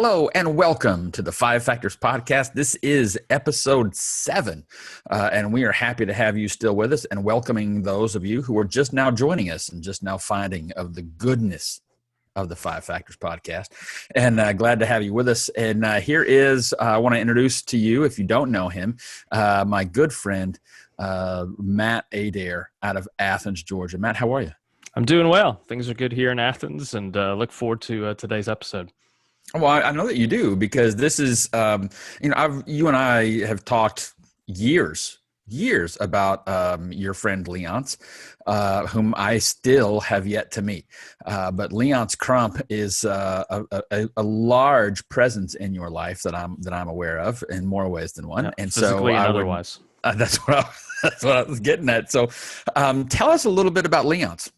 Hello and welcome to the Five Factors Podcast. This is episode 7, and we are happy to have you still with us and welcoming those of you who are just now joining us and just now finding of the goodness of the Five Factors Podcast. And glad to have you with us. And here is, I want to introduce to you, if you don't know him, my good friend, Matt Adair out of Athens, Georgia. Matt, how are you? I'm doing well. Things are good here in Athens, and look forward to today's episode. Well, I know that you do, because this is, you and I have talked years about your friend Leonce, whom I still have yet to meet. But Leonce Crump is a large presence in your life that I'm aware of in more ways than one. Yeah, and physically so and otherwise. That's what I was getting at. So tell us a little bit about Leonce.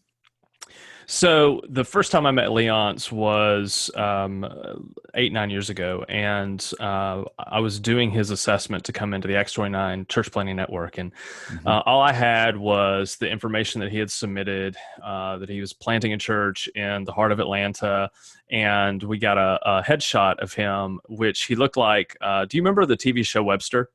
So the first time I met Leonce was 8-9 years ago, and I was doing his assessment to come into the Acts 29 Church Planning Network, and all I had was the information that he had submitted, that he was planting a church in the heart of Atlanta, and we got a headshot of him, which he looked like, do you remember the TV show Webster?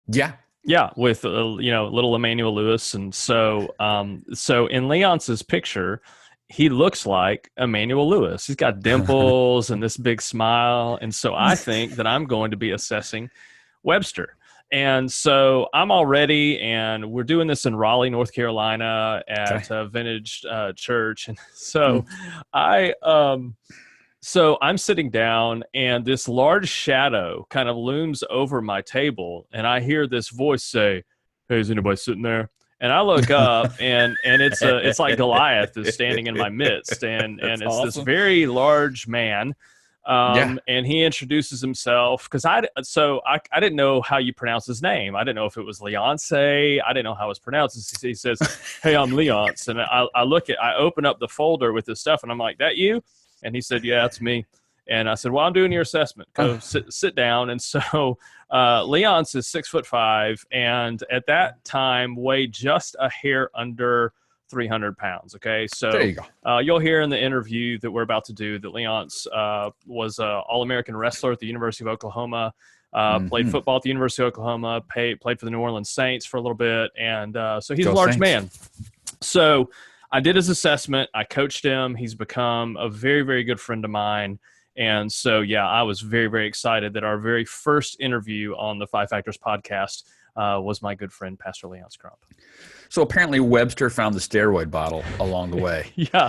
Yeah. Yeah, with little Emmanuel Lewis, and so in Leonce's picture, he looks like Emmanuel Lewis. He's got dimples and this big smile, and so I think that I'm going to be assessing Webster. And so I'm all ready, and we're doing this in Raleigh, North Carolina, at a Vintage Church, and so So I'm sitting down, and this large shadow kind of looms over my table, and I hear this voice say, "Hey, is anybody sitting there?" And I look up, and it's like Goliath is standing in my midst, and it's awesome. This very large man, and he introduces himself, because I didn't know how you pronounce his name. I didn't know if it was Leonce. I didn't know how it was pronounced. He says, "Hey, I'm Leonce," and I open up the folder with his stuff, and I'm like, "That you?" And he said, "Yeah, that's me." And I said, "Well, I'm doing your assessment. Go sit down." And so Leonce is 6'5", and at that time weighed just a hair under 300 pounds. Okay, so there you go. You'll hear in the interview that we're about to do that Leonce was an All-American wrestler at the University of Oklahoma. Played football at the University of Oklahoma. Played for the New Orleans Saints for a little bit, and so he's a large man. So I did his assessment. I coached him. He's become a very, very good friend of mine. And so, yeah, I was very, very excited that our very first interview on the Five Factors Podcast was my good friend, Pastor Leonce Crump. So apparently Webster found the steroid bottle along the way. Yeah,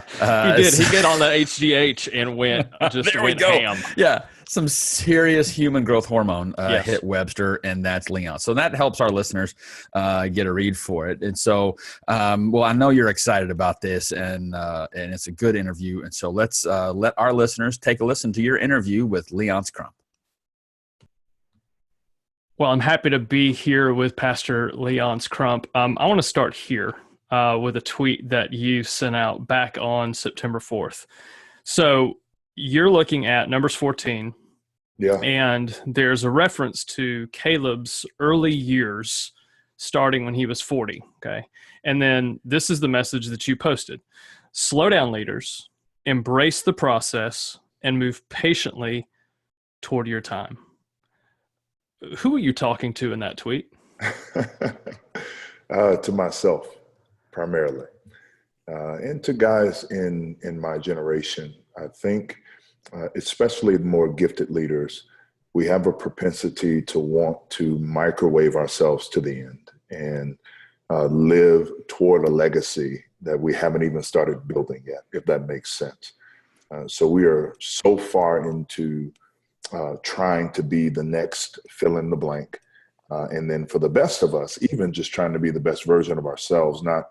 he did. He got on the HGH and went ham. Yeah, some serious human growth hormone hit Webster, and that's Leonce. So that helps our listeners get a read for it. And so, well, I know you're excited about this, and it's a good interview. And so let's let our listeners take a listen to your interview with Leonce Crump. Well, I'm happy to be here with Pastor Leonce Crump. I want to start here with a tweet that you sent out back on September 4th. So you're looking at Numbers 14. Yeah. And there's a reference to Caleb's early years starting when he was 40. Okay. And then this is the message that you posted. Slow down, leaders. Embrace the process and move patiently toward your time. Who are you talking to in that tweet? To myself, primarily, and to guys in my generation. I think, especially the more gifted leaders, we have a propensity to want to microwave ourselves to the end and live toward a legacy that we haven't even started building yet, if that makes sense. So we are so far into trying to be the next fill in the blank. And then for the best of us, even just trying to be the best version of ourselves, not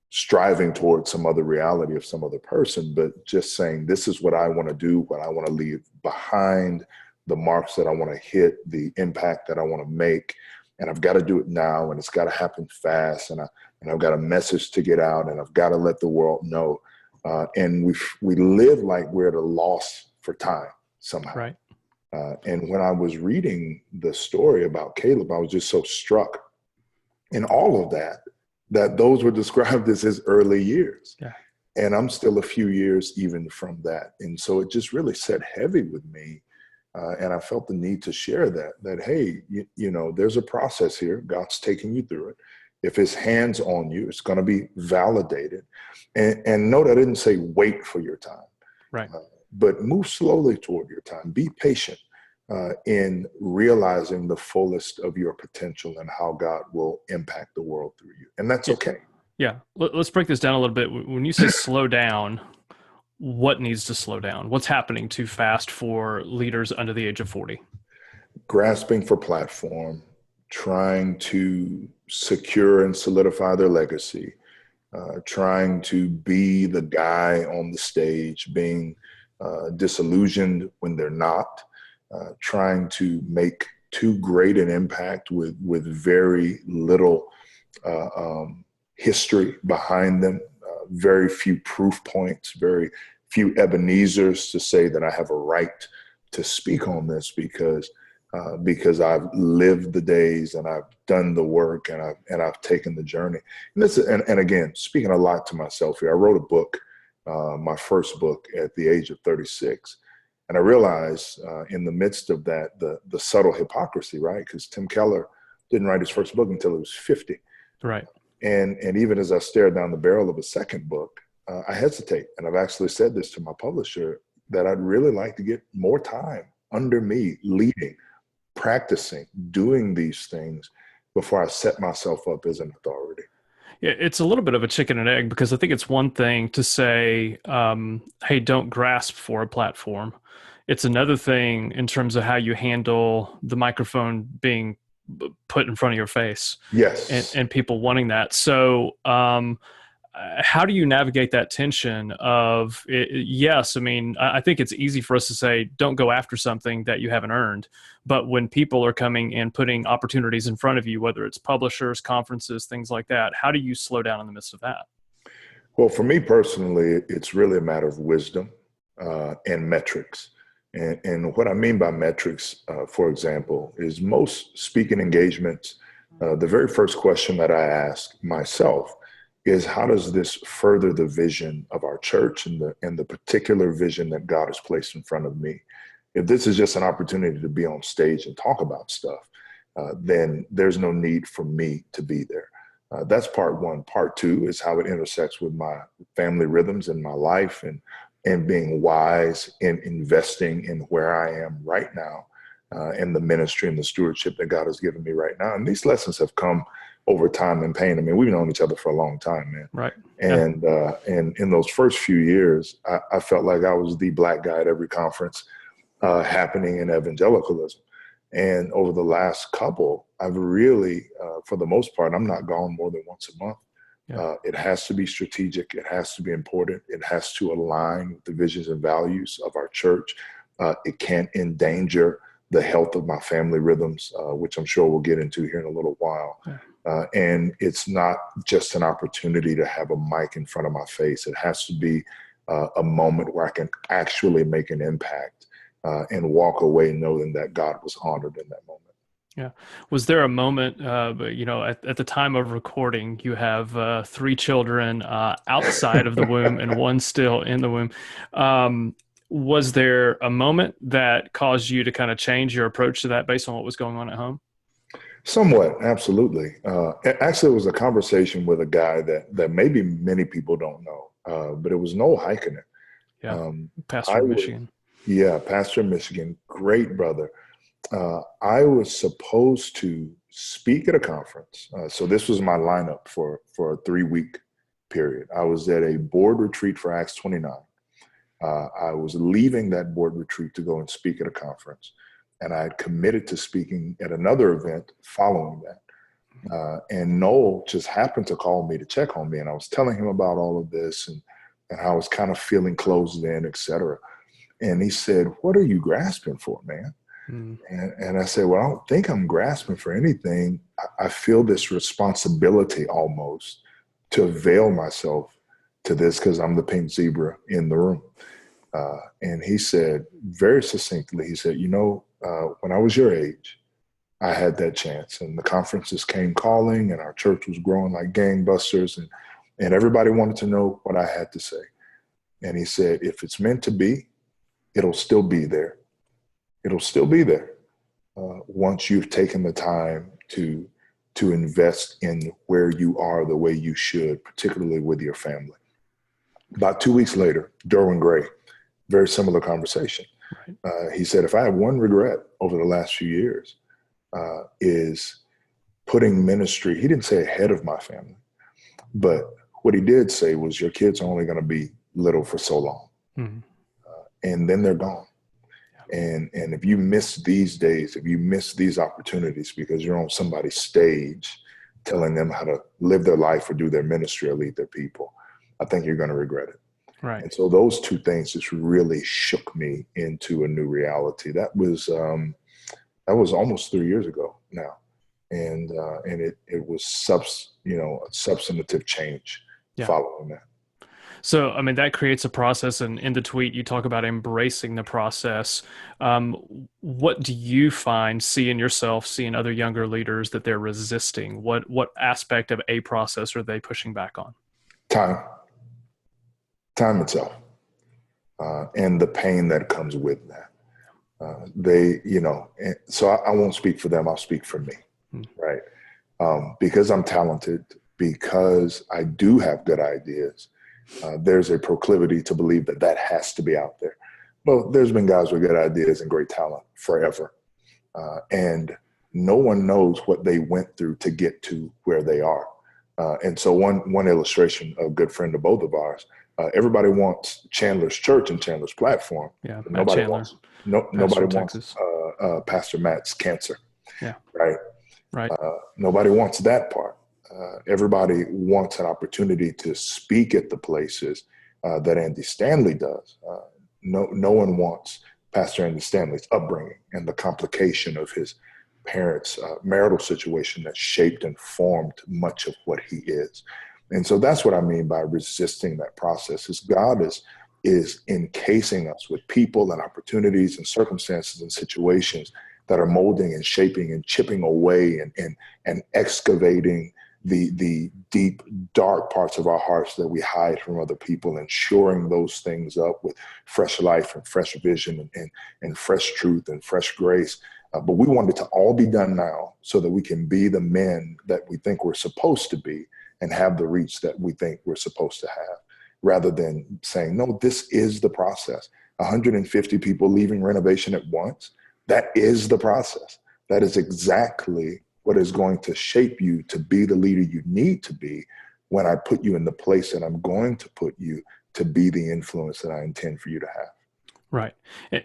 striving towards some other reality of some other person, but just saying, this is what I want to do, what I want to leave behind, the marks that I want to hit, the impact that I want to make. And I've got to do it now, and it's got to happen fast. And I've got a message to get out, and I've got to let the world know. And we live like we're at a loss for time somehow. Right. And when I was reading the story about Caleb, I was just so struck in all of that those were described as his early years. Yeah. And I'm still a few years even from that. And so it just really sat heavy with me. And I felt the need to share that hey, you know, there's a process here. God's taking you through it. If his hand's on you, it's going to be validated. And note, I didn't say wait for your time, Right. But move slowly toward your time. Be patient in realizing the fullest of your potential and how God will impact the world through you. And that's okay. Yeah. Let's break this down a little bit. When you say slow down, what needs to slow down? What's happening too fast for leaders under the age of 40? Grasping for platform, trying to secure and solidify their legacy, trying to be the guy on the stage, being disillusioned when they're not, trying to make too great an impact with very little history behind them, very few proof points, very few Ebenezers to say that I have a right to speak on this because I've lived the days and I've done the work and I've taken the journey. And again, speaking a lot to myself here, I wrote a book, my first book at the age of 36. And I realized in the midst of that, the subtle hypocrisy, right? Because Tim Keller didn't write his first book until he was 50. Right. And even as I stared down the barrel of a second book, I hesitate. And I've actually said this to my publisher, that I'd really like to get more time under me leading, practicing, doing these things before I set myself up as an authority. Yeah, it's a little bit of a chicken and egg, because I think it's one thing to say, hey, don't grasp for a platform. It's another thing in terms of how you handle the microphone being put in front of your face. Yes. And people wanting that. So how do you navigate that tension of, yes, I mean, I think it's easy for us to say, don't go after something that you haven't earned. But when people are coming and putting opportunities in front of you, whether it's publishers, conferences, things like that, how do you slow down in the midst of that? Well, for me personally, it's really a matter of wisdom and metrics. And what I mean by metrics, for example, is most speaking engagements, the very first question that I ask myself is, how does this further the vision of our church and the particular vision that God has placed in front of me? If this is just an opportunity to be on stage and talk about stuff, then there's no need for me to be there. That's part one. Part two is how it intersects with my family rhythms in my life and being wise in investing in where I am right now, and the ministry and the stewardship that God has given me right now. And these lessons have come over time and pain. I mean, we've known each other for a long time, man. Right. And and in those first few years, I felt like I was the black guy at every conference happening in evangelicalism. And over the last couple, I've really, for the most part, I'm not gone more than once a month. Yeah. It has to be strategic. It has to be important. It has to align with the visions and values of our church. It can't endanger the health of my family rhythms, which I'm sure we'll get into here in a little while. Yeah. And it's not just an opportunity to have a mic in front of my face. It has to be a moment where I can actually make an impact and walk away knowing that God was honored in that moment. Yeah. Was there a moment, you know, at the time of recording, you have 3 children outside of the womb and one still in the womb. Was there a moment that caused you to kind of change your approach to that based on what was going on at home? Somewhat, absolutely. Actually, it was a conversation with a guy that maybe many people don't know, but it was Noel Heikkinen. Yeah, pastor in Michigan. Yeah, pastor in Michigan, great brother. I was supposed to speak at a conference. So this was my lineup for a 3-week period. I was at a board retreat for Acts 29. I was leaving that board retreat to go and speak at a conference. And I had committed to speaking at another event following that. And Noel just happened to call me to check on me. And I was telling him about all of this and how I was kind of feeling closed in, et cetera. And he said, "What are you grasping for, man?" And I said, "Well, I don't think I'm grasping for anything. I feel this responsibility almost to avail myself to this because I'm the pink zebra in the room." And he said very succinctly, he said, "You know, when I was your age, I had that chance and the conferences came calling and our church was growing like gangbusters. And everybody wanted to know what I had to say. And he said, if it's meant to be, it'll still be there. It'll still be there once you've taken the time to invest in where you are the way you should, particularly with your family. About 2 weeks later, Derwin Gray, very similar conversation. Right. He said, if I have one regret over the last few years, is putting ministry, he didn't say ahead of my family, but what he did say was your kids are only going to be little for so long. Mm-hmm. And then they're gone. Yeah. And if you miss these days, if you miss these opportunities because you're on somebody's stage telling them how to live their life or do their ministry or lead their people, I think you're going to regret it. Right. And so those two things just really shook me into a new reality. That was almost 3 years ago now. And it was a substantive change following that. So, I mean, that creates a process, and in the tweet, you talk about embracing the process. What do you seeing yourself, seeing other younger leaders that they're resisting? What aspect of a process are they pushing back on? Time itself, and the pain that comes with that. So I won't speak for them. I'll speak for me, right? Because I'm talented, because I do have good ideas. There's a proclivity to believe that has to be out there. Well, there's been guys with good ideas and great talent forever. And no one knows what they went through to get to where they are. And so one illustration, a good friend of both of ours, everybody wants Chandler's church and Chandler's platform. Yeah, nobody wants Pastor Matt's cancer. Yeah. Right. Nobody wants that part. Everybody wants an opportunity to speak at the places that Andy Stanley does. No one wants Pastor Andy Stanley's upbringing and the complication of his parents' marital situation that shaped and formed much of what he is. And so that's what I mean by resisting that process. Is God is encasing us with people and opportunities and circumstances and situations that are molding and shaping and chipping away and excavating the deep, dark parts of our hearts that we hide from other people, and shoring those things up with fresh life and fresh vision and fresh truth and fresh grace. But we want it to all be done now so that we can be the men that we think we're supposed to be and have the reach that we think we're supposed to have, rather than saying, no, this is the process. 150 people leaving renovation at once, that is the process. That is exactly what is going to shape you to be the leader you need to be when I put you in the place that I'm going to put you to be the influence that I intend for you to have. Right.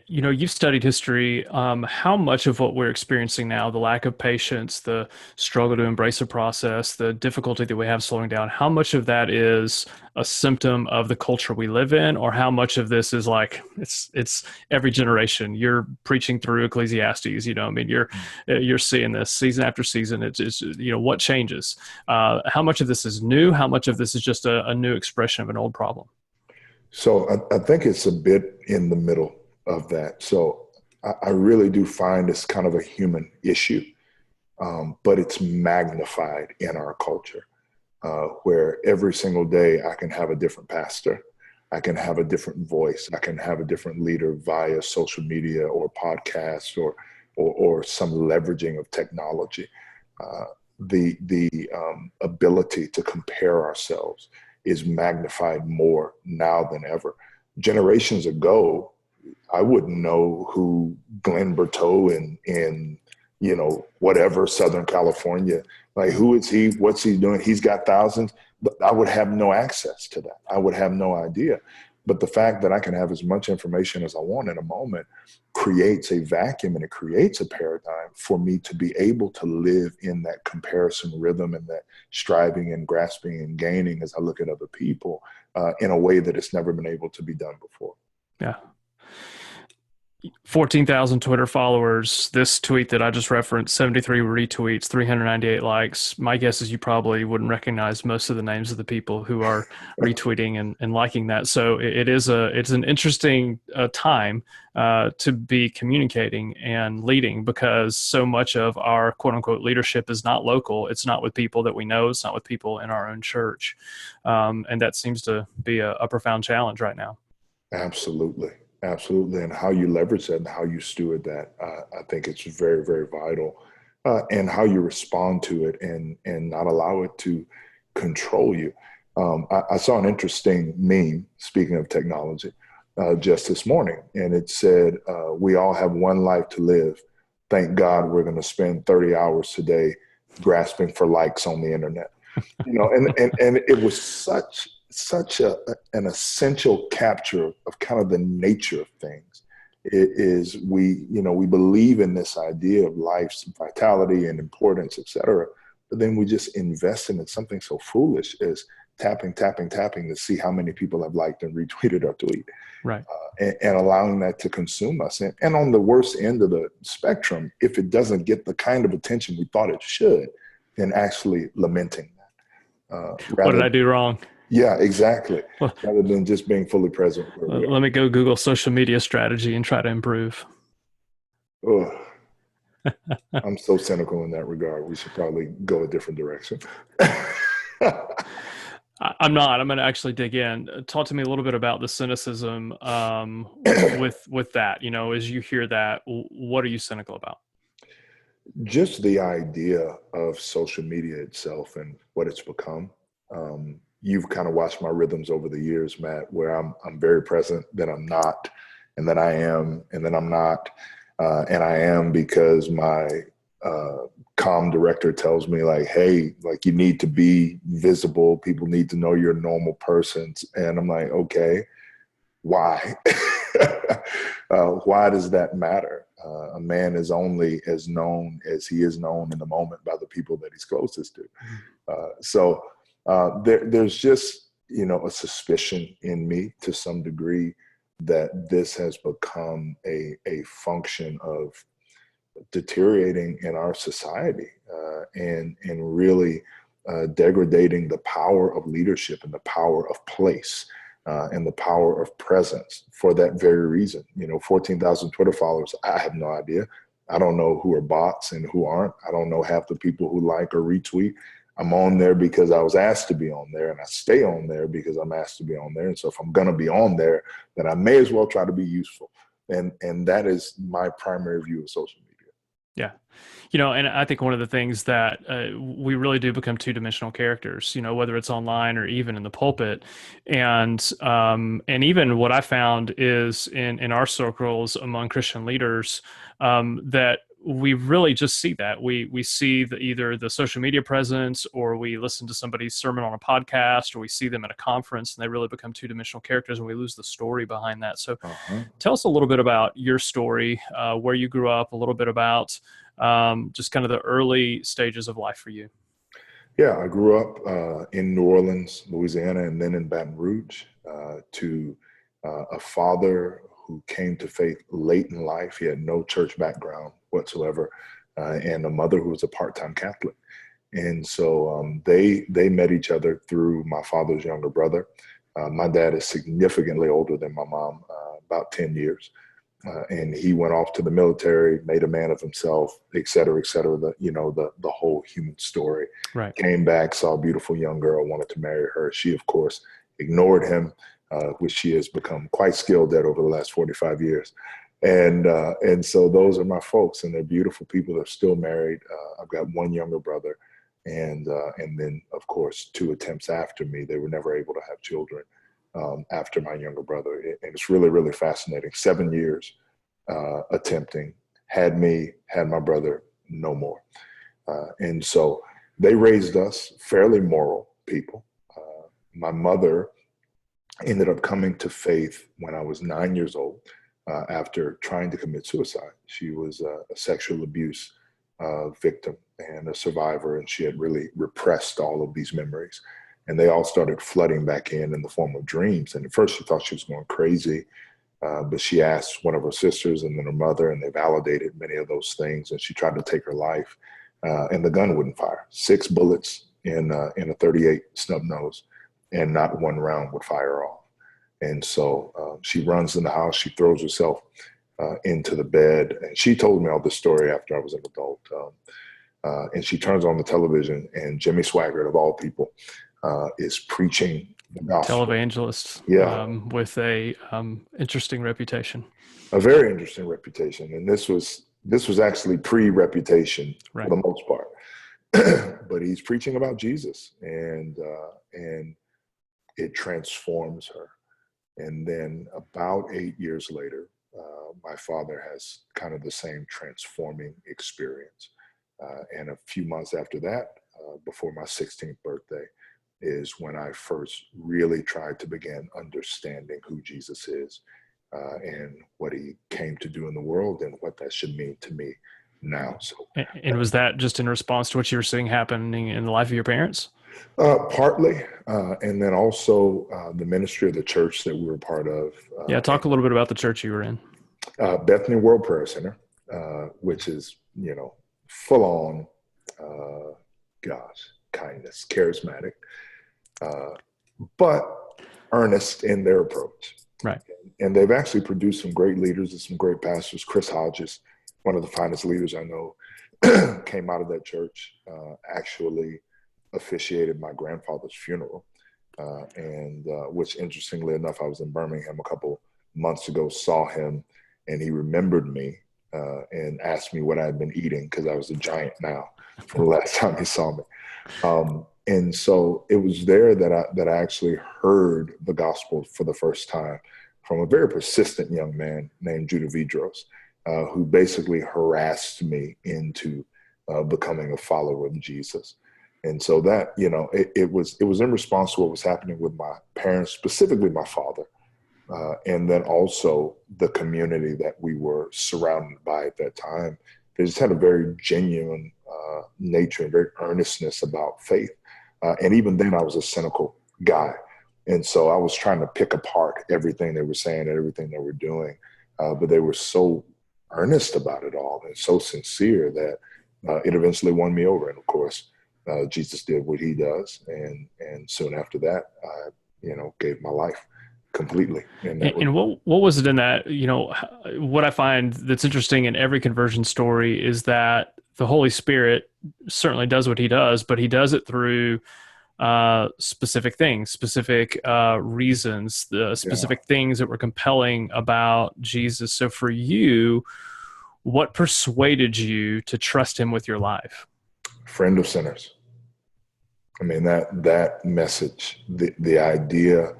You've studied history. How much of what we're experiencing now, the lack of patience, the struggle to embrace a process, the difficulty that we have slowing down, how much of that is a symptom of the culture we live in, or how much of this is like, it's every generation? You're preaching through Ecclesiastes, you're seeing this season after season. It's what changes? How much of this is new? How much of this is just a new expression of an old problem? So I think it's a bit in the middle of that. So I really do find it's kind of a human issue, but it's magnified in our culture, where every single day I can have a different pastor. I can have a different voice. I can have a different leader via social media or podcasts or some leveraging of technology. The ability to compare ourselves is magnified more now than ever. Generations ago, I wouldn't know who Glenn Berteau in whatever, Southern California, like, who is he? What's he doing? He's got thousands, but I would have no access to that. I would have no idea. But the fact that I can have as much information as I want in a moment creates a vacuum, and it creates a paradigm for me to be able to live in that comparison rhythm and that striving and grasping and gaining as I look at other people in a way that it's never been able to be done before. Yeah. 14,000 Twitter followers. This tweet that I just referenced, 73 retweets, 398 likes. My guess is you probably wouldn't recognize most of the names of the people who are retweeting and liking that. So it's an interesting time to be communicating and leading, because so much of our quote unquote leadership is not local. It's not with people that we know. It's not with people in our own church. And that seems to be a profound challenge right now. Absolutely. Absolutely. And how you leverage that and how you steward that, I think it's very, very vital. And how you respond to it and not allow it to control you. I saw an interesting meme, speaking of technology, just this morning, and it said, we all have one life to live. Thank God we're going to spend 30 hours today grasping for likes on the internet. And it was such an essential capture of kind of the nature of things. It is we believe in this idea of life's vitality and importance, et cetera, but then we just invest in something so foolish as tapping to see how many people have liked and retweeted our tweet. Right. And allowing that to consume us. And on the worst end of the spectrum, if it doesn't get the kind of attention we thought it should, then actually lamenting that. What did I do wrong? Yeah, exactly. Rather than just being fully present. Let me go Google social media strategy and try to improve. Oh, I'm so cynical in that regard. We should probably go a different direction. I'm not. I'm going to actually dig in. Talk to me a little bit about the cynicism with that. As you hear that, what are you cynical about? Just the idea of social media itself and what it's become. You've kind of watched my rhythms over the years, Matt, where I'm very present, then I'm not, and then I am, and then I'm not, and I am because my comm director tells me like, hey, like you need to be visible. People need to know you're a normal person. And I'm like, okay, why? Why does that matter? A man is only as known as he is known in the moment by the people that he's closest to. So there's just, a suspicion in me to some degree that this has become a function of deteriorating in our society and really degrading the power of leadership and the power of place and the power of presence for that very reason. 14,000 Twitter followers, I have no idea. I don't know who are bots and who aren't. I don't know half the people who like or retweet. I'm on there because I was asked to be on there, and I stay on there because I'm asked to be on there. And so if I'm going to be on there, then I may as well try to be useful. And that is my primary view of social media. Yeah. And I think one of the things that we really do become two-dimensional characters, whether it's online or even in the pulpit. And even what I found is in our circles among Christian leaders, that we really just see that. We see either the social media presence, or we listen to somebody's sermon on a podcast, or we see them at a conference, and they really become two-dimensional characters, and we lose the story behind that. So tell us a little bit about your story, where you grew up, a little bit about just kind of the early stages of life for you. Yeah, I grew up in New Orleans, Louisiana, and then in Baton Rouge to a father who came to faith late in life. He had no church background whatsoever, and a mother who was a part-time Catholic. And so they met each other through my father's younger brother. My dad is significantly older than my mom, about 10 years. And he went off to the military, made a man of himself, et cetera, the whole human story. Right. Came back, saw a beautiful young girl, wanted to marry her. She, of course, ignored him, which she has become quite skilled at over the last 45 years. And so those are my folks, and they're beautiful people. They're still married. I've got one younger brother, and then, of course, 2 attempts after me. They were never able to have children after my younger brother. And it's really, really fascinating. 7 years attempting, had me, had my brother, no more. And so they raised us fairly moral people. My mother ended up coming to faith when I was 9 years old after trying to commit suicide. She was a sexual abuse victim and a survivor, and she had really repressed all of these memories. And they all started flooding back in the form of dreams. And at first she thought she was going crazy. But she asked one of her sisters and then her mother, and they validated many of those things. And she tried to take her life, and the gun wouldn't fire. 6 bullets in a 38 snub nose, and not one round would fire off. And so she runs in the house. She throws herself into the bed. And she told me all this story after I was an adult. And she turns on the television, and Jimmy Swaggart, of all people, is preaching the gospel. Televangelist, with a interesting reputation. A very interesting reputation. And this was actually pre-reputation for the most part. But he's preaching about Jesus, and it transforms her. And then about 8 years later, my father has kind of the same transforming experience. And a few months after that, before my 16th birthday, is when I first really tried to begin understanding who Jesus is, and what he came to do in the world, and what that should mean to me now. So, and was that just in response to what you were seeing happening in the life of your parents? Partly, and then also the ministry of the church that we were part of. Talk a little bit about the church you were in. Bethany World Prayer Center, which is, full on, kindness, charismatic, but earnest in their approach. Right. And they've actually produced some great leaders and some great pastors. Chris Hodges, one of the finest leaders I know, came out of that church, actually officiated my grandfather's funeral. And which, interestingly enough, I was in Birmingham a couple months ago, saw him, and he remembered me and asked me what I had been eating, because I was a giant now from the last time he saw me. And so it was there that I actually heard the gospel for the first time from a very persistent young man named Judah Vidros, who basically harassed me into becoming a follower of Jesus. And so that, it was in response to what was happening with my parents, specifically my father, and then also the community that we were surrounded by at that time. They just had a very genuine nature and very earnestness about faith. And even then I was a cynical guy. And so I was trying to pick apart everything they were saying and everything they were doing. But they were so earnest about it all and so sincere that it eventually won me over. And of course, Jesus did what he does. And soon after that, I, gave my life completely. And what was it in that, what I find that's interesting in every conversion story is that the Holy Spirit certainly does what he does, but he does it through specific things, specific reasons, the specific things that were compelling about Jesus. So for you, what persuaded you to trust him with your life? Friend of sinners. I mean, that message, the idea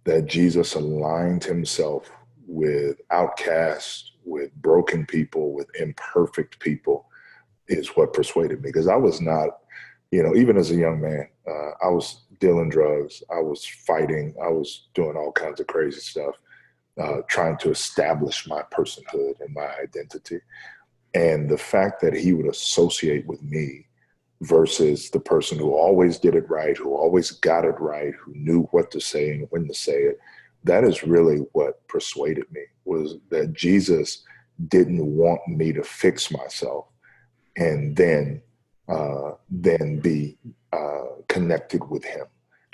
that Jesus aligned himself with outcasts, with broken people, with imperfect people, is what persuaded me. Because I was not, even as a young man, I was dealing drugs, I was fighting, I was doing all kinds of crazy stuff, trying to establish my personhood and my identity. And the fact that he would associate with me versus the person who always did it right, who always got it right, who knew what to say and when to say it, that is really what persuaded me, was that Jesus didn't want me to fix myself and then be connected with him,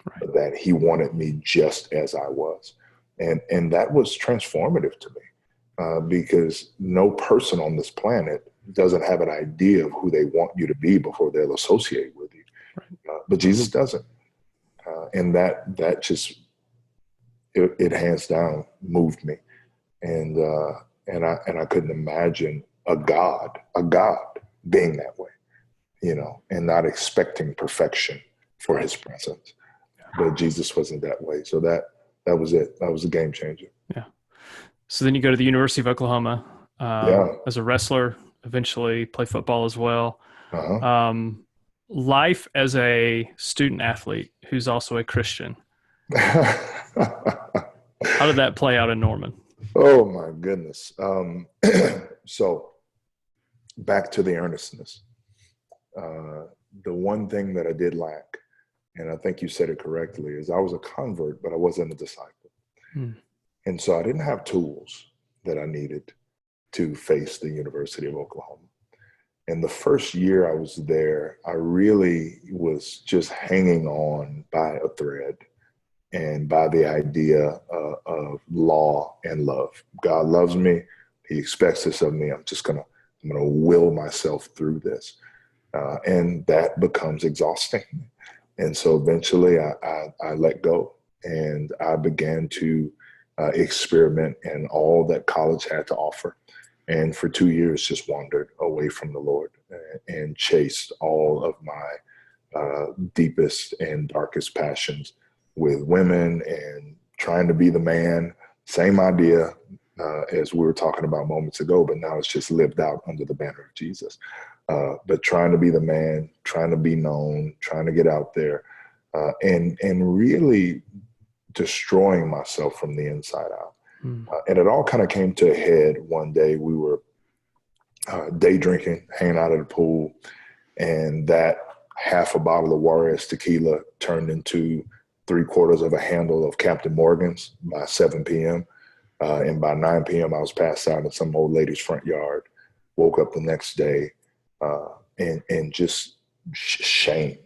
right. That he wanted me just as I was. And that was transformative to me, because no person on this planet doesn't have an idea of who they want you to be before they'll associate with you. Right. But Jesus doesn't. And that just, it hands down moved me. And I couldn't imagine a God being that way, and not expecting perfection for his presence. But Jesus wasn't that way. So that was it. That was a game changer. Yeah. So then you go to the University of Oklahoma as a wrestler, eventually play football as well. Uh-huh. Life as a student athlete who's also a Christian. How did that play out in Norman? Oh my goodness. So back to the earnestness. The one thing that I did lack, and I think you said it correctly, is I was a convert, but I wasn't a disciple. And so I didn't have tools that I needed to face the University of Oklahoma. And the first year I was there, I really was just hanging on by a thread and by the idea of law and love. God loves me. He expects this of me. I'm going to will myself through this. And that becomes exhausting. And so eventually I let go, and I began to experiment in all that college had to offer. And for 2 years, just wandered away from the Lord and chased all of my deepest and darkest passions with women and trying to be the man. Same idea as we were talking about moments ago, but now it's just lived out under the banner of Jesus. But trying to be the man, trying to be known, trying to get out there, and really destroying myself from the inside out. And it all kind of came to a head one day. We were day drinking, hanging out at the pool, and that half a bottle of Juarez tequila turned into 3/4 of a handle of Captain Morgan's by 7 p.m. And by 9 p.m., I was passed out in some old lady's front yard. Woke up the next day and just shamed.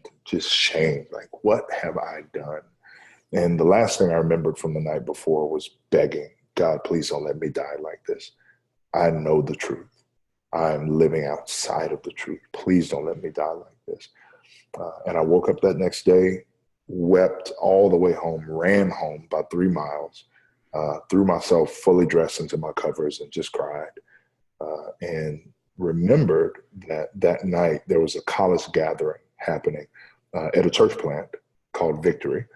Like, what have I done? And the last thing I remembered from the night before was begging, God, please don't let me die like this. I know the truth. I'm living outside of the truth. Please don't let me die like this. And I woke up that next day, wept all the way home, ran home about 3 miles, threw myself fully dressed into my covers and just cried. And remembered that night there was a college gathering happening at a church plant called Victory.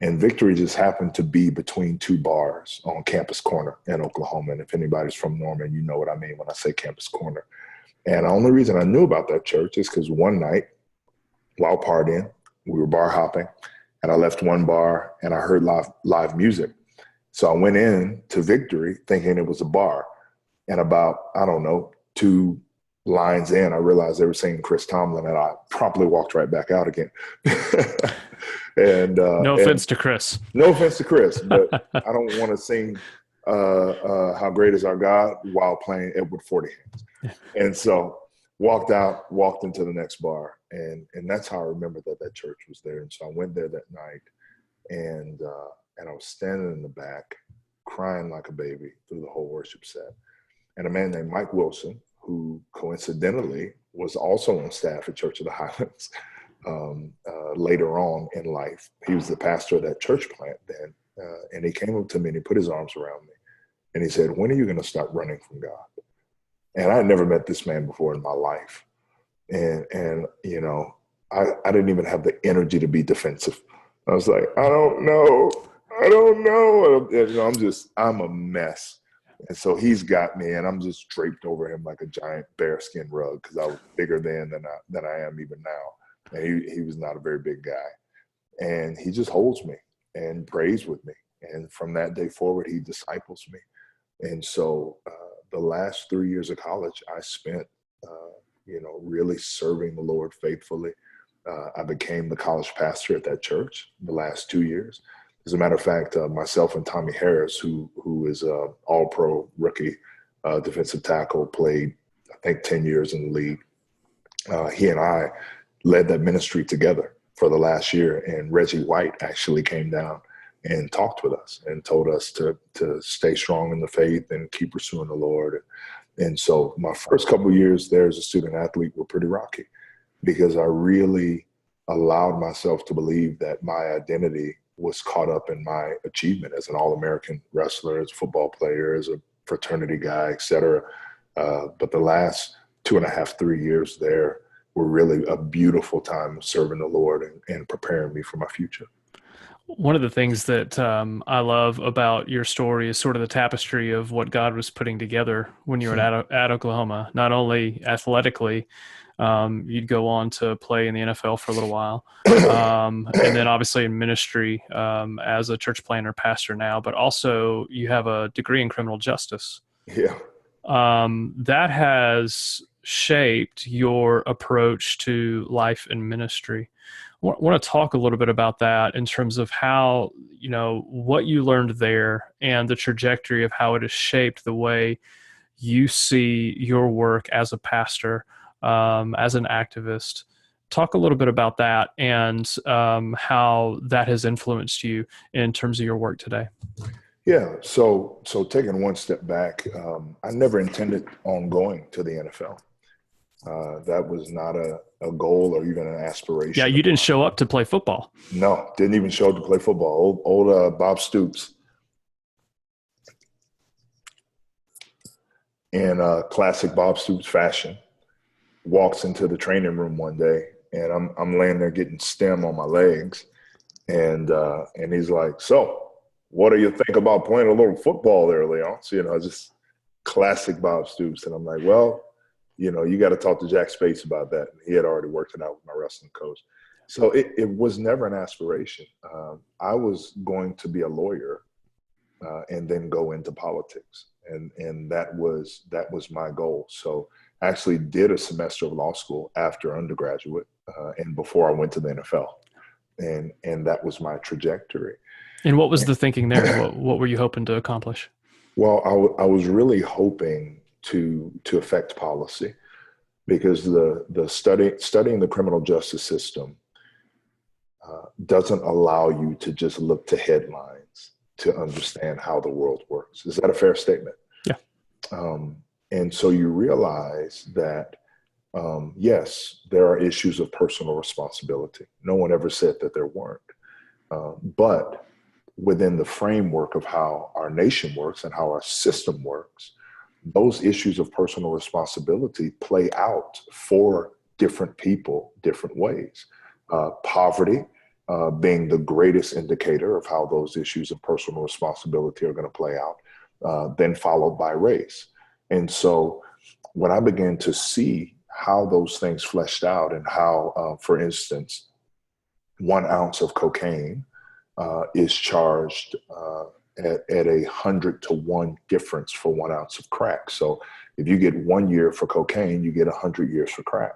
And Victory just happened to be between 2 bars on Campus Corner in Oklahoma. And if anybody's from Norman, you know what I mean when I say Campus Corner. And the only reason I knew about that church is because one night while partying, we were bar hopping, and I left one bar and I heard live music. So I went in to Victory thinking it was a bar. And about, 2 lines in, I realized they were singing Chris Tomlin, and I promptly walked right back out again. And no offense to Chris. No offense to Chris, but I don't want to sing How Great Is Our God while playing Edward Forty Hands. And so walked into the next bar, and that's how I remember that church was there. And so I went there that night, and I was standing in the back, crying like a baby through the whole worship set. And a man named Mike Wilson, who coincidentally was also on staff at Church of the Highlands later on in life. He was the pastor of that church plant then. And he came up to me and he put his arms around me. And he said, when are you going to stop running from God? And I had never met this man before in my life. And I didn't even have the energy to be defensive. I was like, I don't know. I'm a mess. And so he's got me, and I'm just draped over him like a giant bearskin rug because I was bigger then than I am even now. And he was not a very big guy. And he just holds me and prays with me. And from that day forward, he disciples me. And so the last 3 years of college, I spent, really serving the Lord faithfully. I became the college pastor at that church the last 2 years. As a matter of fact, myself and Tommy Harris, who is an all-pro rookie defensive tackle, played, I think, 10 years in the league. He and I led that ministry together for the last year. And Reggie White actually came down and talked with us and told us to stay strong in the faith and keep pursuing the Lord. And so my first couple of years there as a student athlete were pretty rocky because I really allowed myself to believe that my identity was caught up in my achievement as an All-American wrestler, as a football player, as a fraternity guy, et cetera. But the last 2.5, 3 years there were really a beautiful time serving the Lord and preparing me for my future. One of the things that I love about your story is sort of the tapestry of what God was putting together when you were at Oklahoma. Not only athletically, you'd go on to play in the NFL for a little while, and then obviously in ministry as a church planter, pastor now, but also you have a degree in criminal justice. Yeah. That has shaped your approach to life and ministry. want to talk a little bit about that in terms of how, what you learned there and the trajectory of how it has shaped the way you see your work as a pastor, as an activist. Talk a little bit about that and how that has influenced you in terms of your work today. Yeah. So taking one step back, I never intended on going to the NFL. That was not a goal or even an aspiration. Yeah, you didn't show up to play football. No, didn't even show up to play football. Old Bob Stoops in classic Bob Stoops fashion walks into the training room one day, and I'm laying there getting stem on my legs, and he's like, "So, what do you think about playing a little football there, Leonce?" Just classic Bob Stoops. And I'm like, "Well, you got to talk to Jack Spates about that." And he had already worked it out with my wrestling coach. So it was never an aspiration. I was going to be a lawyer and then go into politics. And that was my goal. So I actually did a semester of law school after undergraduate and before I went to the NFL. And that was my trajectory. And what was the thinking there? What were you hoping to accomplish? Well, I was really hoping to affect policy, because the studying the criminal justice system doesn't allow you to just look to headlines to understand how the world works. Is that a fair statement? Yeah. And so you realize that, yes, there are issues of personal responsibility. No one ever said that there weren't. But within the framework of how our nation works and how our system works, those issues of personal responsibility play out for different people different ways. Poverty being the greatest indicator of how those issues of personal responsibility are going to play out, then followed by race. And so when I began to see how those things fleshed out and how, for instance, 1 ounce of cocaine is charged at 100 to 1 difference for 1 ounce of crack. So if you get 1 year for cocaine, you get 100 years for crack.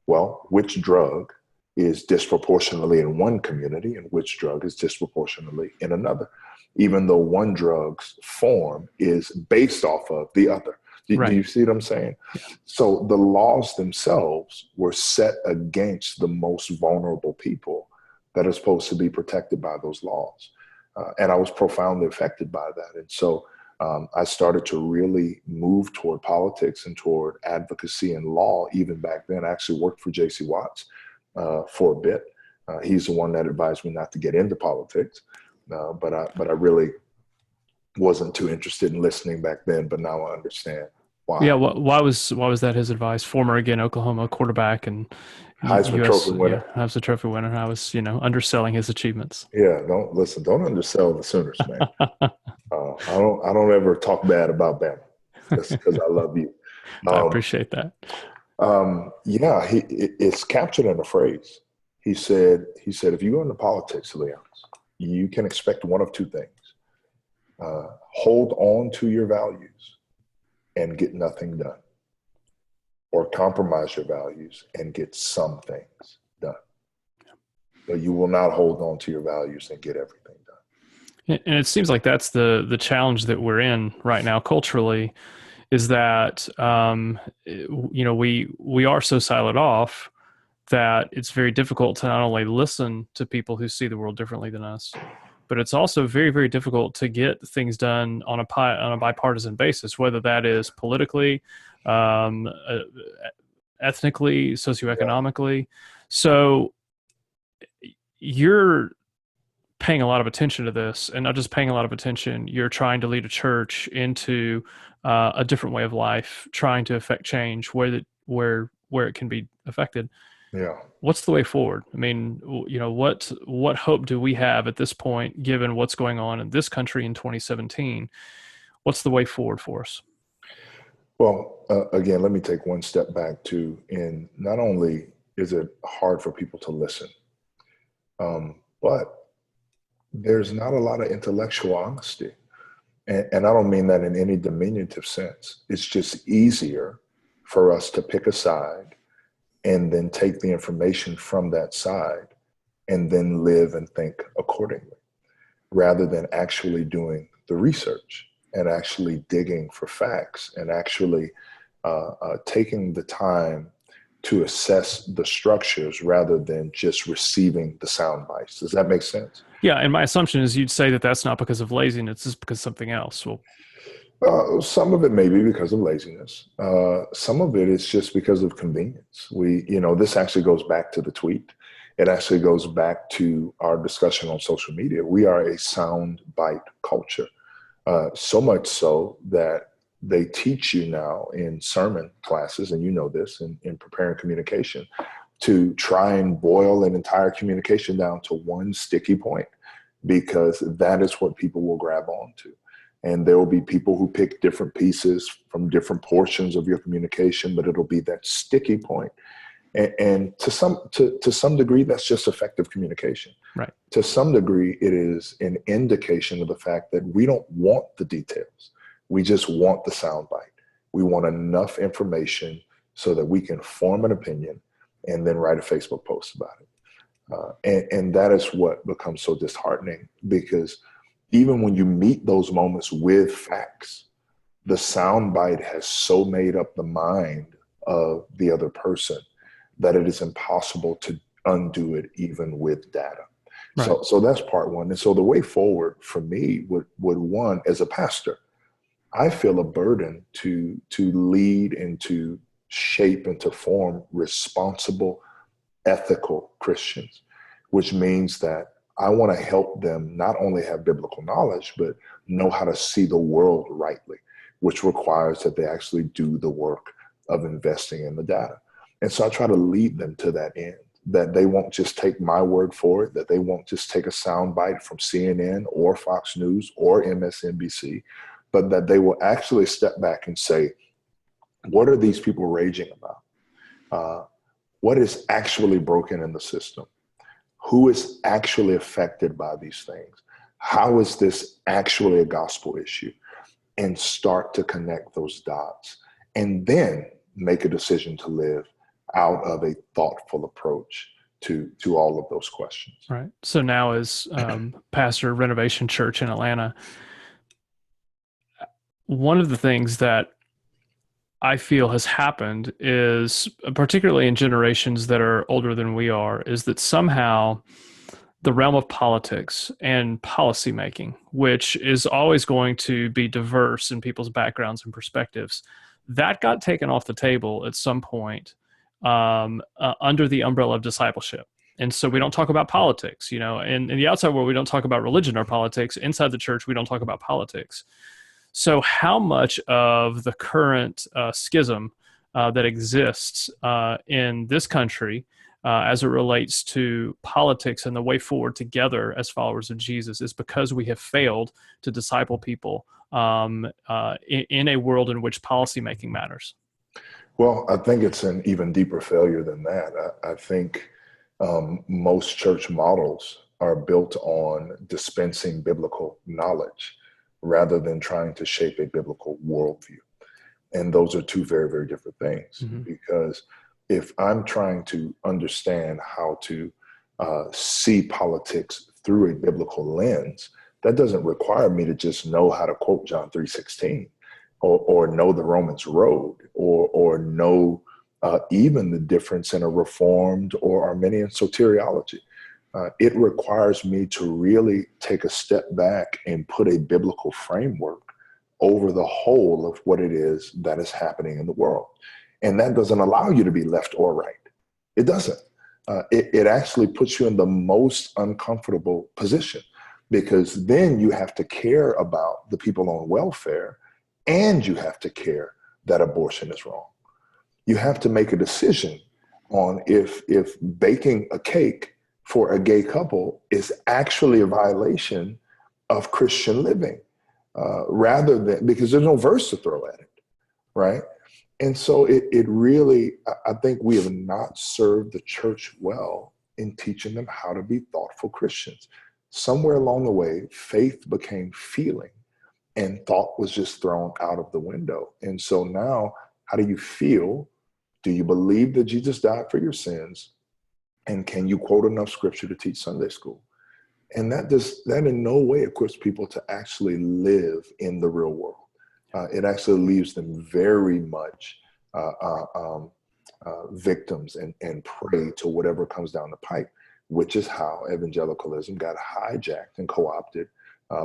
Well, which drug is disproportionately in one community and which drug is disproportionately in another, even though one drug's form is based off of the other. Right. Do you see what I'm saying? Yeah. So the laws themselves were set against the most vulnerable people that are supposed to be protected by those laws. And I was profoundly affected by that. And so I started to really move toward politics and toward advocacy and law. Even back then, I actually worked for J.C. Watts for a bit. He's the one that advised me not to get into politics, but I really wasn't too interested in listening back then. But now I understand why. Yeah, why was that his advice? Former, again, Oklahoma quarterback and Heisman Trophy winner. Yeah, Heisman Trophy winner. I was, underselling his achievements. Yeah, don't undersell the Sooners, man. I don't ever talk bad about Bama. That's because I love you. I appreciate that. Yeah, it's captured in a phrase. He said, if you go into politics, Leonce, you can expect one of two things. Hold on to your values and get nothing done, or compromise your values and get some things done. But you will not hold on to your values and get everything done. And it seems like that's the challenge that we're in right now culturally, is that we are so siloed off that it's very difficult to not only listen to people who see the world differently than us, but it's also very, very difficult to get things done on a bipartisan basis, whether that is politically, ethnically, socioeconomically. Yeah. So you're paying a lot of attention to this, and not just paying a lot of attention, you're trying to lead a church into a different way of life, trying to affect change where it can be affected. Yeah. What's the way forward? I mean, what hope do we have at this point, given what's going on in this country in 2017? What's the way forward for us? Well, again, let me take one step back too. And not only is it hard for people to listen, but there's not a lot of intellectual honesty. And I don't mean that in any diminutive sense. It's just easier for us to pick a side and then take the information from that side and then live and think accordingly, rather than actually doing the research and actually digging for facts and actually taking the time to assess the structures rather than just receiving the sound bites. Does that make sense? Yeah, and my assumption is you'd say that that's not because of laziness, it's because of something else. Well, some of it may be because of laziness. Some of it is just because of convenience. This actually goes back to the tweet. It actually goes back to our discussion on social media. We are a sound bite culture. So much so that they teach you now in sermon classes, and you know this in preparing communication, to try and boil an entire communication down to one sticky point, because that is what people will grab onto. And there will be people who pick different pieces from different portions of your communication, but it'll be that sticky point. And to some degree, that's just effective communication. Right. To some degree, it is an indication of the fact that we don't want the details. We just want the soundbite. We want enough information so that we can form an opinion and then write a Facebook post about it. And that is what becomes so disheartening, because even when you meet those moments with facts, the soundbite has so made up the mind of the other person that it is impossible to undo it even with data. Right. So that's part one. And so the way forward for me would one, as a pastor, I feel a burden to lead and to shape and to form responsible, ethical Christians, which means that I want to help them not only have biblical knowledge, but know how to see the world rightly, which requires that they actually do the work of investing in the data. And so I try to lead them to that end, that they won't just take my word for it, that they won't just take a soundbite from CNN or Fox News or MSNBC, but that they will actually step back and say, what are these people raging about? What is actually broken in the system? Who is actually affected by these things? How is this actually a gospel issue? And start to connect those dots, and then make a decision to live out of a thoughtful approach to all of those questions. Right. So now, as pastor of Renovation Church in Atlanta, one of the things that I feel has happened is, particularly in generations that are older than we are, is that somehow the realm of politics and policymaking, which is always going to be diverse in people's backgrounds and perspectives, that got taken off the table at some point under the umbrella of discipleship. And so we don't talk about politics, in the outside world, we don't talk about religion or politics. Inside the church, we don't talk about politics. So how much of the current schism that exists in this country as it relates to politics and the way forward together as followers of Jesus is because we have failed to disciple people in a world in which policymaking matters? Well, I think it's an even deeper failure than that. I think most church models are built on dispensing biblical knowledge rather than trying to shape a biblical worldview. And those are two very, very different things. Mm-hmm. Because if I'm trying to understand how to see politics through a biblical lens, that doesn't require me to just know how to quote John 3:16 or know the Romans road or know even the difference in a Reformed or Arminian soteriology. It requires me to really take a step back and put a biblical framework over the whole of what it is that is happening in the world. And that doesn't allow you to be left or right. It doesn't. It actually puts you in the most uncomfortable position, because then you have to care about the people on welfare and you have to care that abortion is wrong. You have to make a decision on if baking a cake for a gay couple is actually a violation of Christian living, rather than, because there's no verse to throw at it, right? And so it really, I think we have not served the church well in teaching them how to be thoughtful Christians. Somewhere along the way, faith became feeling and thought was just thrown out of the window. And so now, how do you feel? Do you believe that Jesus died for your sins? And can you quote enough scripture to teach Sunday school? And that in no way equips people to actually live in the real world. It actually leaves them very much victims and prey to whatever comes down the pipe, which is how evangelicalism got hijacked and co-opted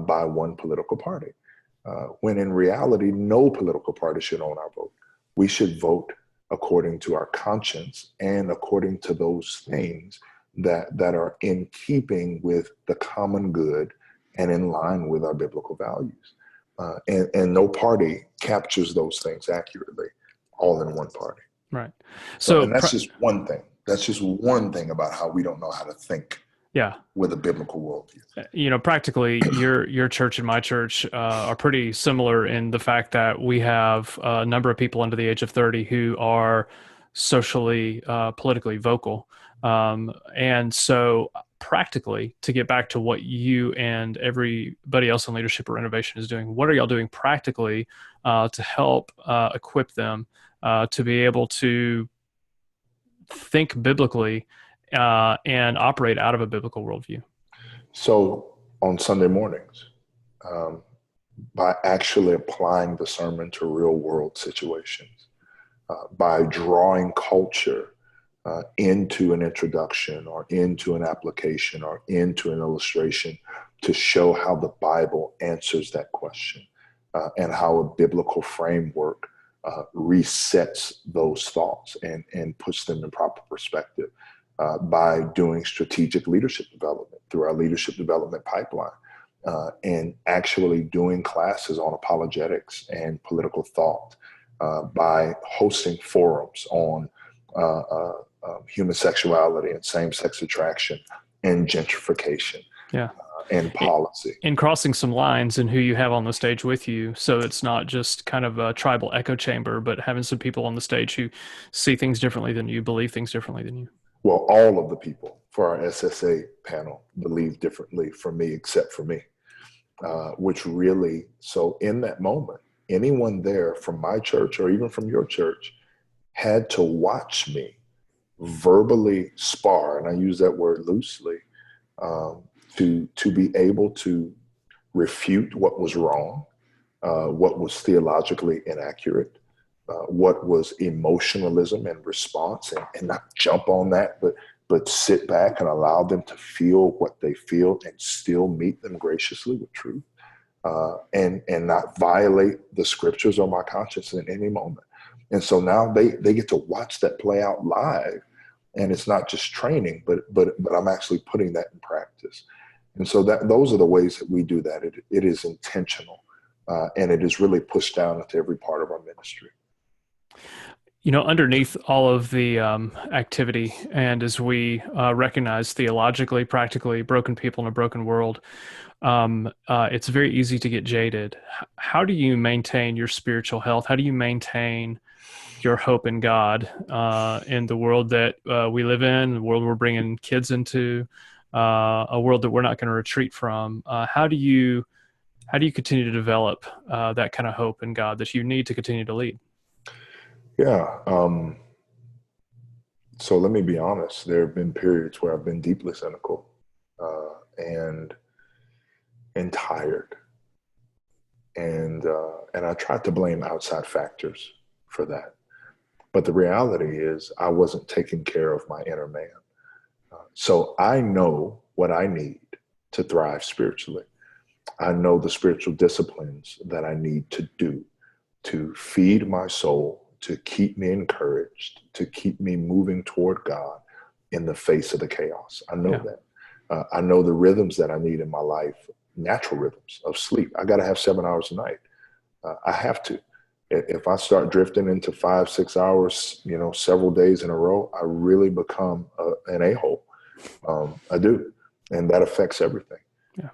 by one political party. When in reality, no political party should own our vote. We should vote according to our conscience and according to those things that are in keeping with the common good and in line with our biblical values. And no party captures those things accurately, all in one party. Right. And that's just one thing. That's just one thing about how we don't know how to think. Yeah. With a biblical worldview. Practically your church and my church are pretty similar in the fact that we have a number of people under the age of 30 who are socially, politically vocal. And so practically, to get back to what you and everybody else in leadership or innovation is doing, what are y'all doing practically to help equip them to be able to think biblically and operate out of a biblical worldview? So on Sunday mornings, by actually applying the sermon to real world situations, by drawing culture into an introduction or into an application or into an illustration to show how the Bible answers that question and how a biblical framework resets those thoughts and puts them in proper perspective. By doing strategic leadership development through our leadership development pipeline, and actually doing classes on apologetics and political thought, by hosting forums on human sexuality and same-sex attraction and gentrification. Yeah. And policy. And crossing some lines in who you have on the stage with you. So it's not just kind of a tribal echo chamber, but having some people on the stage who see things differently than you, believe things differently than you. Well, all of the people for our SSA panel believe differently from me, except for me, which really, so in that moment, anyone there from my church or even from your church had to watch me verbally spar, and I use that word loosely, to be able to refute what was wrong, what was theologically inaccurate, what was emotionalism and response, and not jump on that, but sit back and allow them to feel what they feel and still meet them graciously with truth, and not violate the scriptures or my conscience in any moment. And so now they get to watch that play out live, and it's not just training, but I'm actually putting that in practice. And so those are the ways that we do that. It is intentional, and it is really pushed down into every part of our ministry. Underneath all of the activity, and as we recognize theologically, practically, broken people in a broken world, it's very easy to get jaded. How do you maintain your spiritual health? How do you maintain your hope in God in the world that we live in, the world we're bringing kids into, a world that we're not going to retreat from? How do you continue to develop that kind of hope in God that you need to continue to lead? Yeah. So let me be honest. There have been periods where I've been deeply cynical and tired, and I tried to blame outside factors for that. But the reality is, I wasn't taking care of my inner man. So I know what I need to thrive spiritually. I know the spiritual disciplines that I need to do to feed my soul, to keep me encouraged, to keep me moving toward God in the face of the chaos. I know that. I know the rhythms that I need in my life, natural rhythms of sleep. I got to have 7 hours a night. I have to. If I start drifting into 5-6 hours, several days in a row, I really become an a-hole. I do. And that affects everything. Yeah.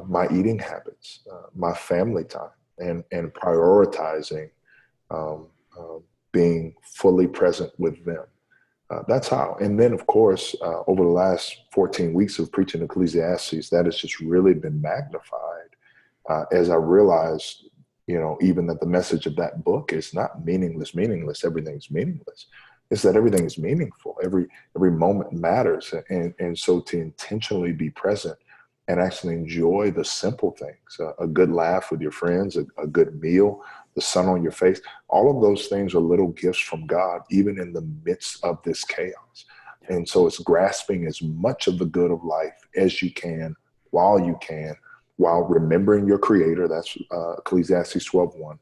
My eating habits, my family time, and prioritizing being fully present with them. That's how. And then, of course, over the last 14 weeks of preaching Ecclesiastes, that has just really been magnified as I realized, even that the message of that book is not meaningless. Everything's meaningless. is that everything is meaningful. Every moment matters. And so to intentionally be present and actually enjoy the simple things, a good laugh with your friends, a good meal, the sun on your face, all of those things are little gifts from God, even in the midst of this chaos. And so it's grasping as much of the good of life as you can, while remembering your creator. That's Ecclesiastes 12:1,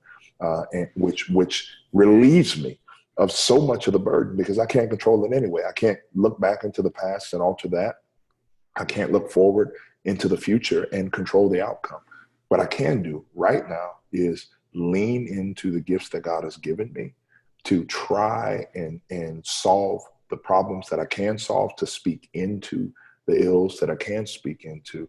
and which relieves me of so much of the burden, because I can't control it anyway. I can't look back into the past and alter that. I can't look forward into the future and control the outcome. What I can do right now is lean into the gifts that God has given me to try and solve the problems that I can solve, to speak into the ills that I can speak into,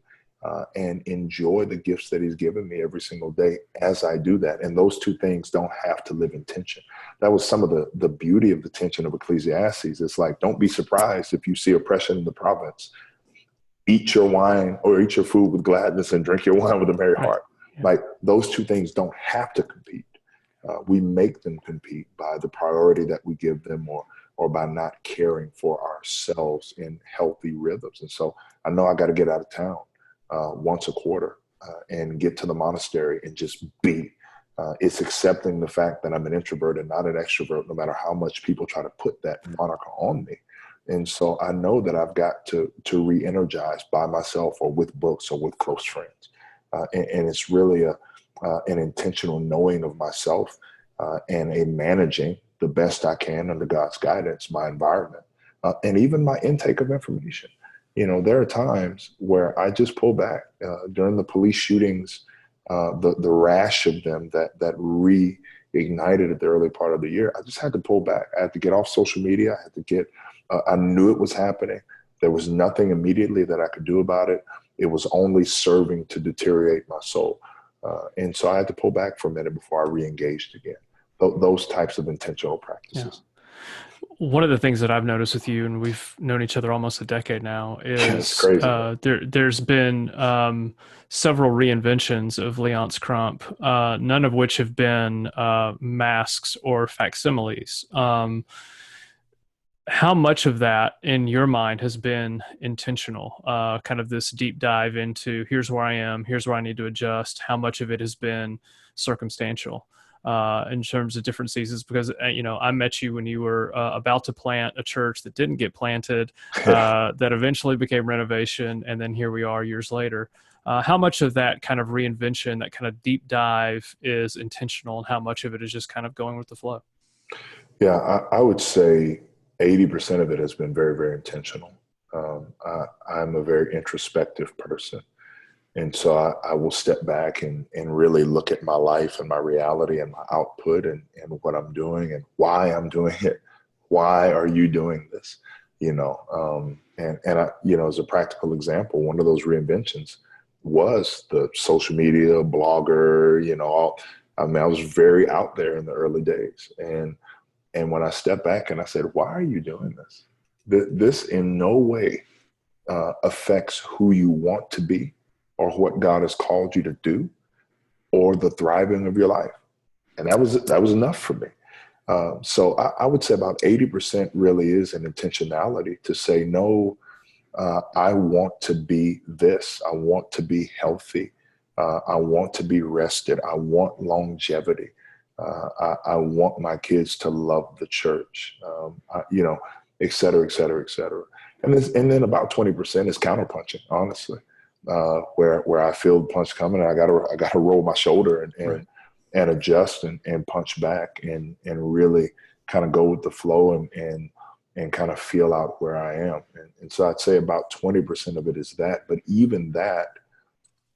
and enjoy the gifts that he's given me every single day as I do that. And those two things don't have to live in tension. That was some of the beauty of the tension of Ecclesiastes. It's like, don't be surprised if you see oppression in the province. Eat your wine or eat your food with gladness and drink your wine with a merry heart. Yeah. Like, those two things don't have to compete. We make them compete by the priority that we give them, or by not caring for ourselves in healthy rhythms. And so I know I got to get out of town once a quarter and get to the monastery and just be. It's accepting the fact that I'm an introvert and not an extrovert, no matter how much people try to put that moniker on me. And so I know that I've got to re-energize by myself, or with books, or with close friends. And it's really an intentional knowing of myself and a managing the best I can under God's guidance, my environment, and even my intake of information. You know, there are times where I just pull back. During the police shootings, the rash of them that reignited at the early part of the year, I just had to pull back. I had to get off social media. I knew it was happening. There was nothing immediately that I could do about it. It was only serving to deteriorate my soul. And so I had to pull back for a minute before I re-engaged again. Those types of intentional practices. Yeah. One of the things that I've noticed with you, and we've known each other almost a decade now, is there's been several reinventions of Leonce Crump, none of which have been masks or facsimiles. How much of that in your mind has been intentional, kind of this deep dive into here's where I am, here's where I need to adjust? How much of it has been circumstantial in terms of different seasons? Because, I met you when you were about to plant a church that didn't get planted, that eventually became Renovation. And then here we are years later. How much of that kind of reinvention, that kind of deep dive, is intentional, and how much of it is just kind of going with the flow? Yeah, I would say 80% of it has been very, very intentional. I'm a very introspective person. And so I will step back and really look at my life and my reality and my output and what I'm doing and why I'm doing it. Why are you doing this? And I, as a practical example, one of those reinventions was the social media blogger, I was very out there in the early days. And when I stepped back and I said, why are you doing this? This in no way affects who you want to be, or what God has called you to do, or the thriving of your life. And that was enough for me. So I would say about 80% really is an intentionality to say, no, I want to be this. I want to be healthy. I want to be rested. I want longevity. I want my kids to love the church, et cetera, et cetera, et cetera. And then about 20% is counterpunching, honestly. Where I feel the punch coming, and I gotta roll my shoulder and adjust and punch back and really kind of go with the flow and kind of feel out where I am. And so I'd say about 20% of it is that, but even that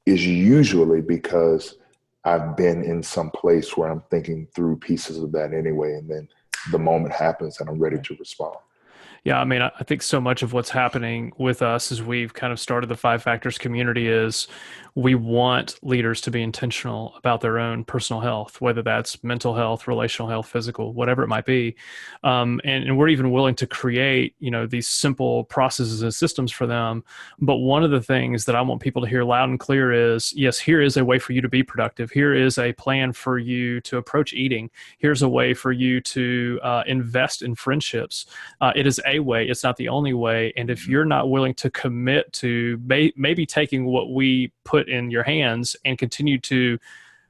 is usually because I've been in some place where I'm thinking through pieces of that anyway, and then the moment happens and I'm ready to respond. Yeah, I mean, I think so much of what's happening with us as we've kind of started the Five Factors community is we want leaders to be intentional about their own personal health, whether that's mental health, relational health, physical, whatever it might be. And we're even willing to create, these simple processes and systems for them. But one of the things that I want people to hear loud and clear is, yes, here is a way for you to be productive. Here is a plan for you to approach eating. Here's a way for you to invest in friendships. It is a way, it's not the only way. And if you're not willing to commit to maybe taking what we put in your hands and continue to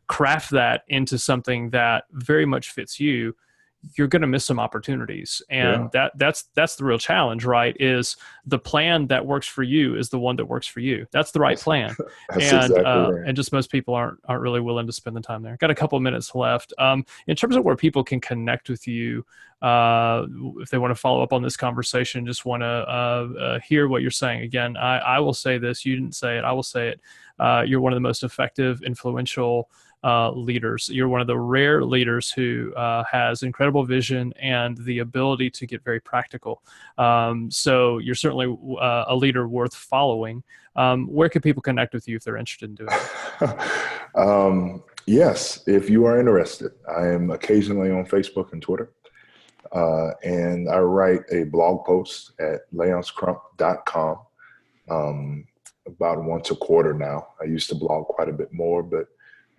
craft that into something that very much fits you, you're going to miss some opportunities. And that's the real challenge, right? Is the plan that works for you is the one that works for you. That's the right plan. That's And exactly right. and just most people aren't really willing to spend the time there. Got a couple of minutes left. In terms of where people can connect with you, if they want to follow up on this conversation, just want to hear what you're saying. Again, I will say this, you didn't say it, I will say it. You're one of the most effective, influential leaders. You're one of the rare leaders who has incredible vision and the ability to get very practical. So you're certainly a leader worth following. Where can people connect with you if they're interested in doing it? Yes, if you are interested, I am occasionally on Facebook and Twitter. And I write a blog post at leoncecrump.com about once a quarter now. I used to blog quite a bit more, but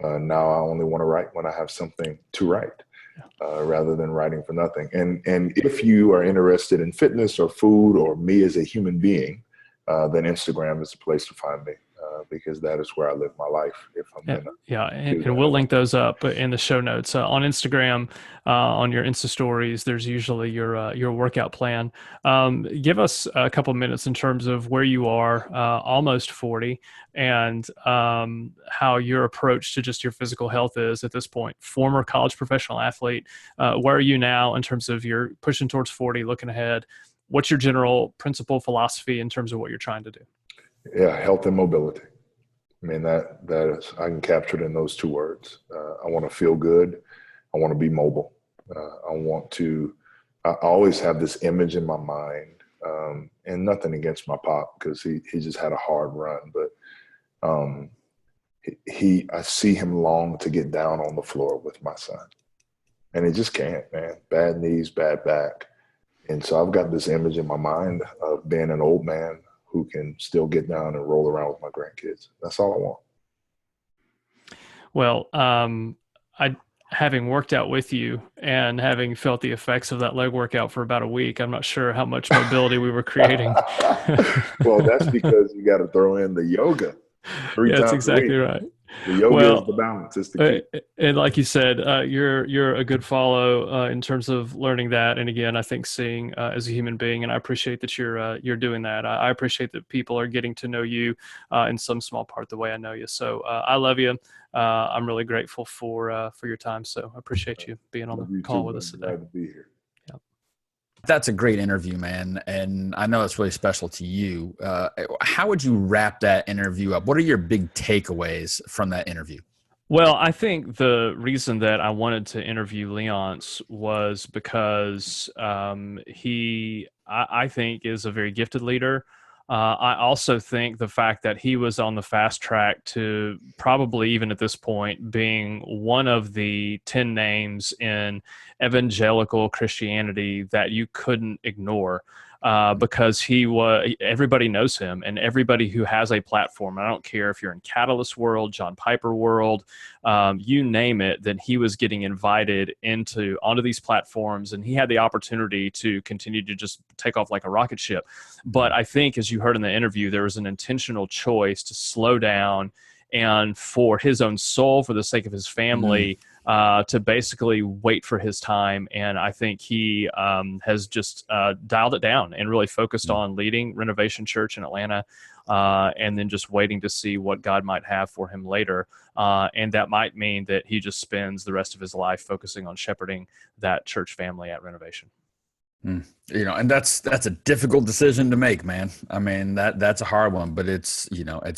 now I only want to write when I have something to write, rather than writing for nothing. And if you are interested in fitness or food or me as a human being, then Instagram is the place to find me, because that is where I live my life. If I'm and we'll link those up in the show notes. On Instagram, on your Insta stories, there's usually your workout plan. Give us a couple minutes in terms of where you are, almost 40, and how your approach to just your physical health is at this point. Former college professional athlete, where are you now in terms of you're pushing towards 40, looking ahead? What's your general principle, philosophy in terms of what you're trying to do? Yeah, health and mobility. I mean, that is, I can capture it in those two words. I want to feel good. I want to be mobile. I always have this image in my mind, and nothing against my pop, because he just had a hard run, but I see him long to get down on the floor with my son, and he just can't, man. Bad knees, bad back. And so I've got this image in my mind of being an old man who can still get down and roll around with my grandkids. That's all I want. Well, having worked out with you and having felt the effects of that leg workout for about a week, I'm not sure how much mobility we were creating. Well, that's because you got to throw in the yoga 3 times that's exactly a week. right. The yoga is the balance. It's the key. And like you said, you're a good follow in terms of learning that. And again, I think seeing as a human being, and I appreciate that you're doing that. I appreciate that people are getting to know you in some small part the way I know you. So I love you. I'm really grateful for your time. So I appreciate you being on the call with us today. Glad to be here. That's a great interview, man. And I know it's really special to you. How would you wrap that interview up? What are your big takeaways from that interview? Well, I think the reason that I wanted to interview Leonce was because I think, is a very gifted leader. I also think the fact that he was on the fast track to probably, even at this point, being one of the 10 names in evangelical Christianity that you couldn't ignore, because everybody knows him, and everybody who has a platform, I don't care if you're in Catalyst world, John Piper world, you name it, then he was getting invited onto these platforms, and he had the opportunity to continue to just take off like a rocket ship. But I think, as you heard in the interview, there was an intentional choice to slow down, and for his own soul, for the sake of his family, to basically wait for his time. And I think he has just dialed it down and really focused on leading Renovation Church in Atlanta, and then just waiting to see what God might have for him later. And that might mean that he just spends the rest of his life focusing on shepherding that church family at Renovation. And that's a difficult decision to make, man. I mean, that's a hard one, but it's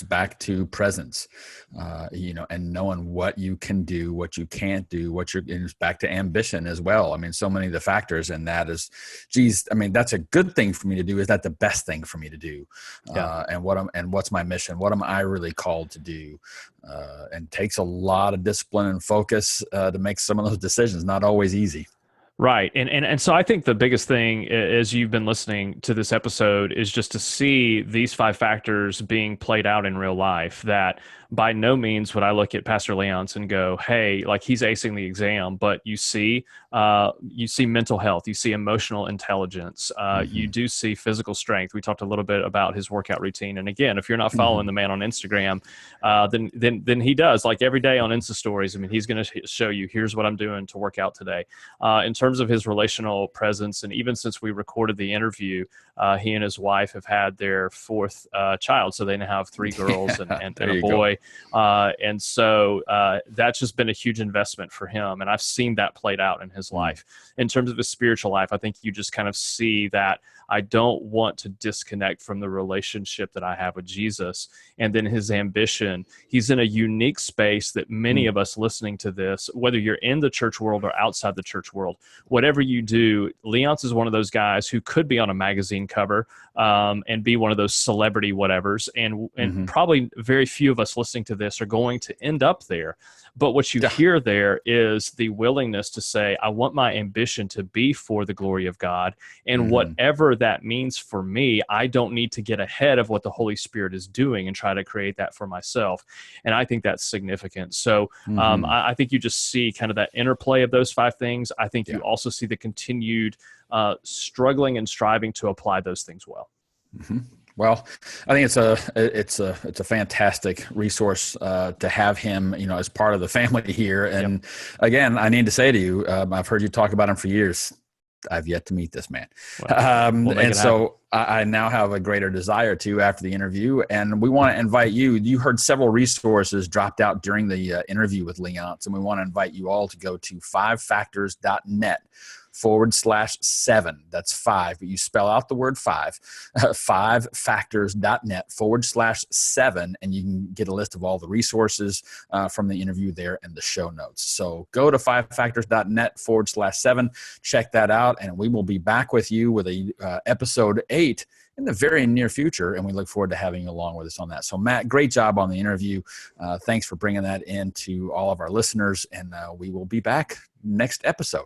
back to presence, and knowing what you can do, what you can't do, and it's back to ambition as well. I mean, so many of the factors in that is, geez, I mean, that's a good thing for me to do. Is that the best thing for me to do? Yeah. And what's my mission? What am I really called to do? And takes a lot of discipline and focus to make some of those decisions. Not always easy. Right. And so I think the biggest thing as you've been listening to this episode is just to see these 5 factors being played out in real life. That by no means would I look at Pastor Leonce and go, hey, like he's acing the exam, but you see mental health, you see emotional intelligence, you do see physical strength. We talked a little bit about his workout routine. And again, if you're not following the man on Instagram, then he does, like every day on Insta stories. I mean, he's going to show you, here's what I'm doing to work out today. In terms of his relational presence, and even since we recorded the interview, he and his wife have had their 4th child. So they now have 3 girls and a boy. And so that's just been a huge investment for him. And I've seen that played out in his life. In terms of his spiritual life, I think you just kind of see that I don't want to disconnect from the relationship that I have with Jesus. And then his ambition, he's in a unique space that many of us listening to this, whether you're in the church world or outside the church world, whatever you do, Leonce is one of those guys who could be on a magazine cover and be one of those celebrity whatevers. And probably very few of us listening to this are going to end up there. But what you hear there is the willingness to say, I want my ambition to be for the glory of God. And whatever that means for me, I don't need to get ahead of what the Holy Spirit is doing and try to create that for myself. And I think that's significant. So I think you just see kind of that interplay of those 5 things. I think you also see the continued struggling and striving to apply those things well. Well, I think it's a fantastic resource to have him, as part of the family here. And again, I need to say to you, I've heard you talk about him for years. I've yet to meet this man. We'll and so I now have a greater desire to after the interview. And we want to invite you. You heard several resources dropped out during the interview with Leonce. And we want to invite you all to go to 5factors.net/7. That's 5, but you spell out the word 5, 5factors.net/7, and you can get a list of all the resources from the interview there and the show notes. So go to 5factors.net/7, check that out, and we will be back with you with episode 8 in the very near future, and we look forward to having you along with us on that. So Matt, great job on the interview. Thanks for bringing that in to all of our listeners, and we will be back next episode.